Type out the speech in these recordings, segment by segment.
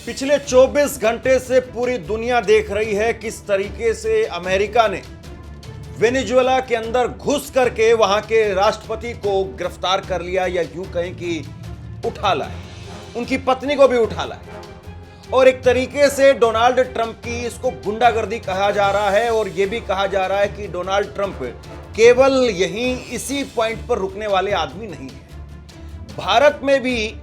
पिछले 24 घंटे से पूरी दुनिया देख रही है किस तरीके से अमेरिका ने वेनेजुएला के अंदर घुस करके वहां के राष्ट्रपति को गिरफ्तार कर लिया, या यूं कहें कि उठा लाए, उनकी पत्नी को भी उठा लाए। और एक तरीके से डोनाल्ड ट्रंप की इसको गुंडागर्दी कहा जा रहा है, और यह भी कहा जा रहा है कि डोनाल्ड ट्रंप केवल यहीं इसी पॉइंट पर रुकने वाले आदमी नहीं है। भारत में भी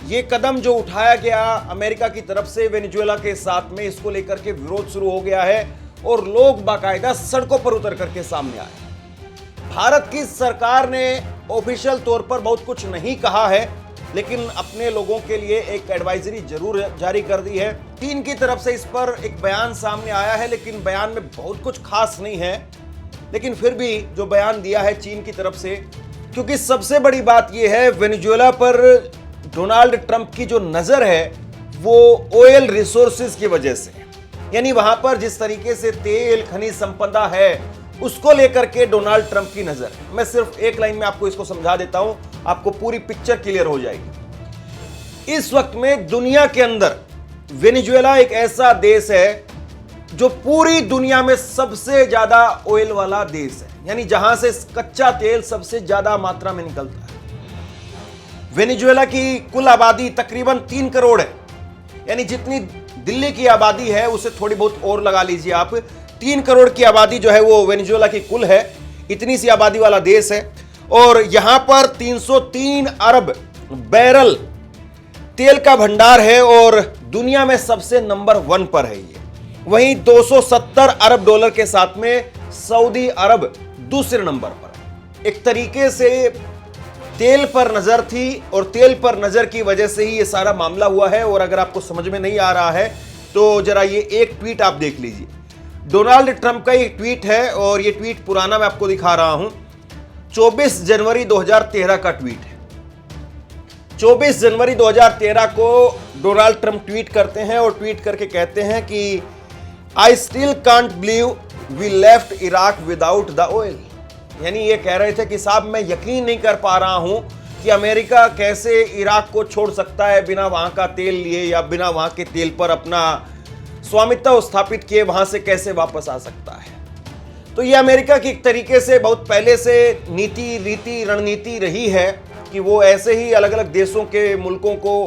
ये कदम जो उठाया गया अमेरिका की तरफ से वेनेजुएला के साथ में, इसको लेकर के विरोध शुरू हो गया है और लोग बाकायदा सड़कों पर उतर करके सामने आए। भारत की सरकार ने ऑफिशियल तौर पर बहुत कुछ नहीं कहा है, लेकिन अपने लोगों के लिए एक एडवाइजरी जरूर जारी कर दी है। चीन की तरफ से इस पर एक बयान सामने आया है, लेकिन बयान में बहुत कुछ खास नहीं है। लेकिन फिर भी जो बयान दिया है चीन की तरफ से, क्योंकि सबसे बड़ी बात यह है वेनेजुएला पर डोनाल्ड ट्रंप की जो नजर है वो ऑयल रिसोर्सेज की वजह से, यानी वहां पर जिस तरीके से तेल खनिज संपदा है उसको लेकर के डोनाल्ड ट्रंप की नजर है। मैं सिर्फ एक लाइन में आपको इसको समझा देता हूं, आपको पूरी पिक्चर क्लियर हो जाएगी। इस वक्त में दुनिया के अंदर वेनेजुएला एक ऐसा देश है जो पूरी दुनिया में सबसे ज्यादा ऑयल वाला देश है, यानी जहां से कच्चा तेल सबसे ज्यादा मात्रा में निकलता है। वेनेजुएला की कुल आबादी तकरीबन 3 करोड़ है, यानी जितनी दिल्ली की आबादी है उसे थोड़ी बहुत और लगा लीजिए आप। 3 करोड़ की आबादी जो है वो वेनेजुएला की कुल है, इतनी सी आबादी वाला देश है। और यहां पर 303 अरब बैरल तेल का भंडार है और दुनिया में सबसे नंबर 1 पर है ये। वहीं 270 अरब डॉलर के साथ में सऊदी अरब दूसरे नंबर पर है। एक तरीके से तेल पर नजर थी और तेल पर नजर की वजह से ही ये सारा मामला हुआ है। और अगर आपको समझ में नहीं आ रहा है तो जरा ये एक ट्वीट आप देख लीजिए। डोनाल्ड ट्रंप का एक ट्वीट है और ये ट्वीट पुराना मैं आपको दिखा रहा हूं। 24 जनवरी 2013 का ट्वीट है। 24 जनवरी 2013 को डोनाल्ड ट्रंप ट्वीट करते हैं और ट्वीट करके कहते हैं कि I still can't believe we left Iraq without the oil. यानी ये कह रहे थे कि साहब मैं यकीन नहीं कर पा रहा हूं कि अमेरिका कैसे इराक को छोड़ सकता है बिना वहां का तेल लिए, या बिना वहां के तेल पर अपना स्वामित्व स्थापित किए वहां से कैसे वापस आ सकता है। तो ये अमेरिका की एक तरीके से बहुत पहले से नीति रणनीति रही है कि वो ऐसे ही अलग अलग देशों के मुल्कों को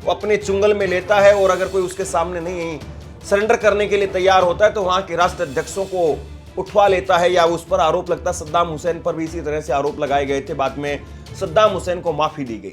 अपने चुंगल में लेता है, और अगर कोई उसके सामने नहीं सरेंडर करने के लिए तैयार होता है तो वहां के राष्ट्राध्यक्षों को उठवा लेता है, या उस पर आरोप लगता है। सद्दाम हुसैन पर भी इसी तरह से आरोप लगाए गए थे, बाद में सद्दाम हुसैन को माफी दी गई।